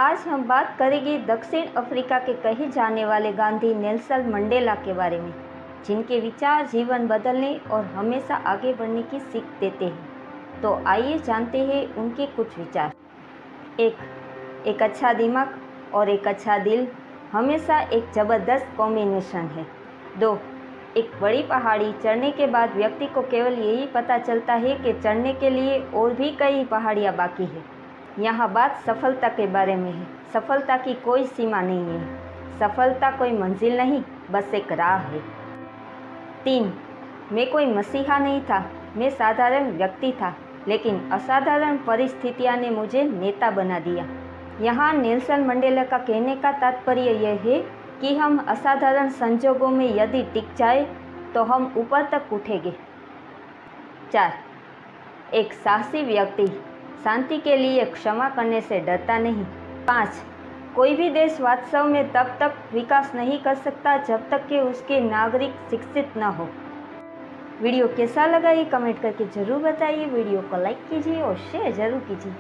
आज हम बात करेंगे दक्षिण अफ्रीका के कहे जाने वाले गांधी नेल्सन मंडेला के बारे में, जिनके विचार जीवन बदलने और हमेशा आगे बढ़ने की सीख देते हैं। तो आइए जानते हैं उनके कुछ विचार। एक अच्छा दिमाग और एक अच्छा दिल हमेशा एक ज़बरदस्त कॉम्बिनेशन है। 2. एक बड़ी पहाड़ी चढ़ने के बाद व्यक्ति को केवल यही पता चलता है कि चढ़ने के लिए और भी कई पहाड़ियाँ बाकी है। यहाँ बात सफलता के बारे में है। सफलता की कोई सीमा नहीं है। सफलता कोई मंजिल नहीं, बस एक राह है। 3. मैं कोई मसीहा नहीं था, मैं साधारण व्यक्ति था, लेकिन असाधारण परिस्थितियाँ ने मुझे नेता बना दिया। यहाँ नेल्सन मंडेला का कहने का तात्पर्य यह है कि हम असाधारण संजोगों में यदि टिक जाए तो हम ऊपर तक उठेंगे। 4. एक साहसी व्यक्ति शांति के लिए क्षमा करने से डरता नहीं। 5. कोई भी देश वास्तव में तब तक विकास नहीं कर सकता जब तक कि उसके नागरिक शिक्षित न हो। वीडियो कैसा लगा ये कमेंट करके ज़रूर बताइए। वीडियो को लाइक कीजिए और शेयर ज़रूर कीजिए।